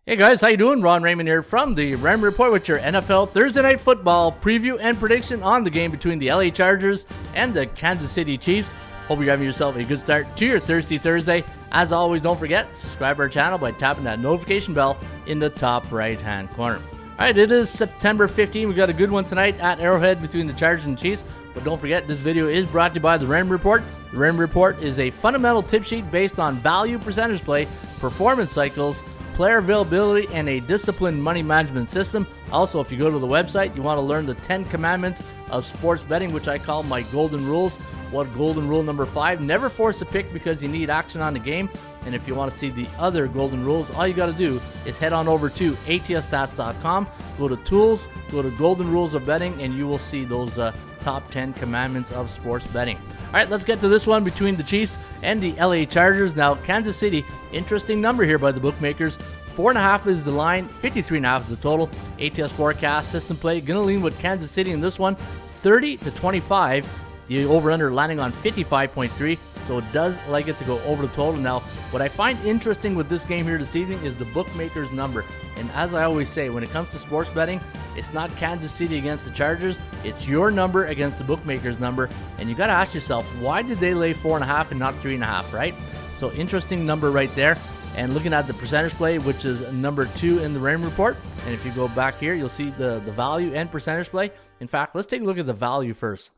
Hey guys, how you doing? Ron Raymond here from the Raymond Report with your NFL Thursday Night Football preview and prediction on the game between the LA Chargers and the Kansas City Chiefs. Hope you're having yourself a good start to your Thursday. As always, don't forget, subscribe to our channel by tapping that notification bell in the top right-hand corner. All right, it is September 15. We got a good one tonight at Arrowhead between the Chargers and Chiefs. But don't forget, this video is brought to you by the Raymond Report. The Raymond Report is a fundamental tip sheet based on value percentage play, performance cycles, player availability, and a disciplined money management system. Also, if you go to the website, you want to learn the 10 commandments of sports betting, which I call my golden rules. What golden rule number 5? Never force a pick because you need action on the game. And if you want to see the other golden rules, all you got to do is head on over to atsstats.com, go to tools, go to golden rules of betting, and you will see those top 10 commandments of sports betting. All right, let's get to this one between the Chiefs and the LA Chargers. Now, Kansas City, interesting number here by the bookmakers. 4.5 is the line, 53.5 is the total. ATS forecast, system play, gonna lean with Kansas City in this one, 30-25. The over-under landing on 55.3, so it does like it to go over the total. Now, what I find interesting with this game here this evening is the bookmakers number. And as I always say, when it comes to sports betting, it's not Kansas City against the Chargers. It's your number against the bookmakers number. And you got to ask yourself, why did they lay 4.5 and not 3.5, right? So interesting number right there. And looking at the percentage play, which is number 2 in the Raymond Report. And if you go back here, you'll see the value and percentage play. In fact, let's take a look at the value first.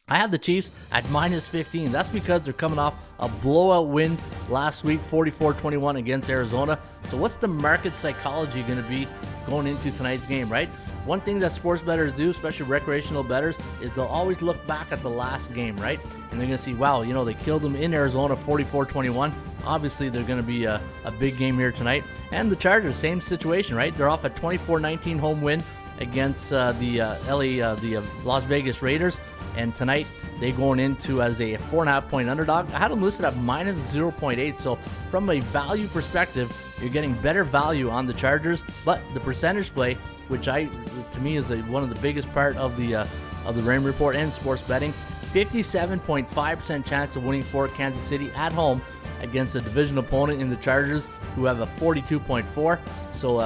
I have the Chiefs at minus 15. That's because they're coming off a blowout win last week, 44-21 against Arizona. So what's the market psychology going to be going into tonight's game, right? One thing that sports bettors do, especially recreational bettors, is they'll always look back at the last game, right? And they're going to see, wow, you know, they killed them in Arizona 44-21. Obviously, they're going to be a big game here tonight. And the Chargers, same situation, right? They're off a 24-19 home win against the Las Vegas Raiders. And tonight, they're going into as a 4.5 point underdog. I had them listed at minus 0.8. So from a value perspective, you're getting better value on the Chargers. But the percentage play, which to me is one of the biggest part of the Raymond Report and sports betting, 57.5% chance of winning for Kansas City at home against a division opponent in the Chargers, who have a 42.4. So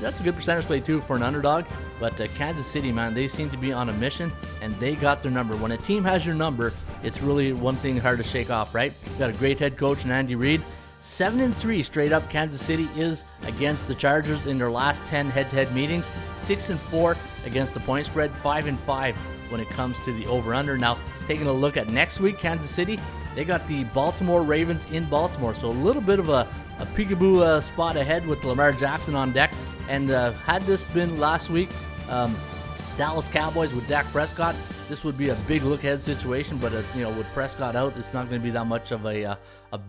that's a good percentage play too for an underdog. But Kansas City, man, they seem to be on a mission, and they got their number. When a team has your number, it's really one thing hard to shake off, right? Got a great head coach in Andy Reid. 7-3 straight up Kansas City is against the Chargers in their last 10 head-to-head meetings. 6-4 against the point spread. 5-5 when it comes to the over-under. Now, taking a look at next week, Kansas City, they got the Baltimore Ravens in Baltimore. So a little bit of a peekaboo spot ahead with Lamar Jackson on deck. And had this been last week, Dallas Cowboys with Dak Prescott, this would be a big look-ahead situation. But with Prescott out, it's not going to be that much of a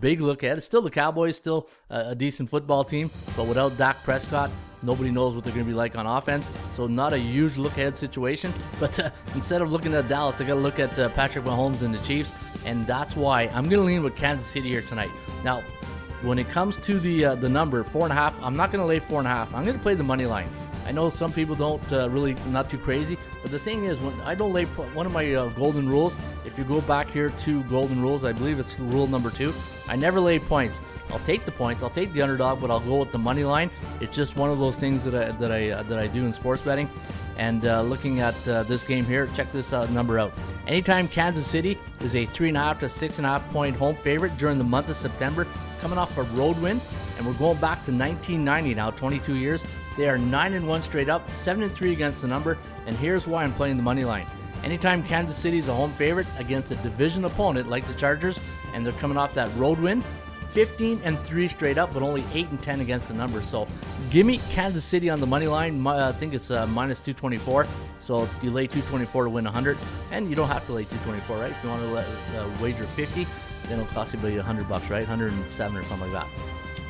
big look-ahead. It's still the Cowboys, still a decent football team. But without Dak Prescott, nobody knows what they're going to be like on offense. So not a huge look-ahead situation. But instead of looking at Dallas, they got to look at Patrick Mahomes and the Chiefs. And that's why I'm going to lean with Kansas City here tonight. Now, when it comes to the number 4.5, I'm not going to lay 4.5. I'm going to play the money line. I know some people don't really, not too crazy, but the thing is, when I don't lay one of my golden rules, if you go back here to golden rules, I believe it's rule number 2, I never lay points. I'll take the points, I'll take the underdog, but I'll go with the money line. It's just one of those things that I do in sports betting. And looking at this game here, check this number out. Anytime Kansas City is a 3.5 to 6.5 point home favorite during the month of September, coming off a road win, and we're going back to 1990 now, 22 years. They are 9-1 straight up, 7-3 against the number, and here's why I'm playing the money line. Anytime Kansas City is a home favorite against a division opponent like the Chargers, and they're coming off that road win, 15-3 straight up, but only 8-10 against the number. So give me Kansas City on the money line. I think it's minus 224. So you lay 224 to win 100, and you don't have to lay 224, right? If you want to wager 50, then it'll cost you about $100, right? 107 or something like that.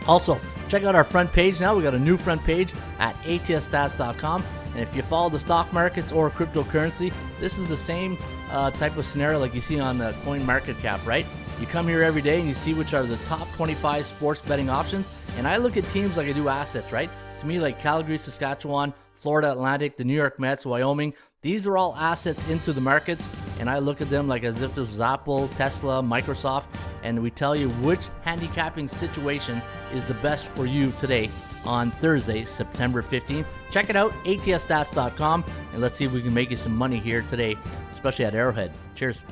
Also, check out our front page now. We got a new front page at atsstats.com. And if you follow the stock markets or cryptocurrency, this is the same type of scenario like you see on the coin market cap, right? You come here every day and you see which are the top 25 sports betting options. And I look at teams like I do assets, right? To me, like Calgary, Saskatchewan, Florida Atlantic, the New York Mets, Wyoming, these are all assets into the markets. And I look at them like as if this was Apple, Tesla, Microsoft, and we tell you which handicapping situation is the best for you today on Thursday, September 15th. Check it out, atsstats.com, and let's see if we can make you some money here today, especially at Arrowhead. Cheers.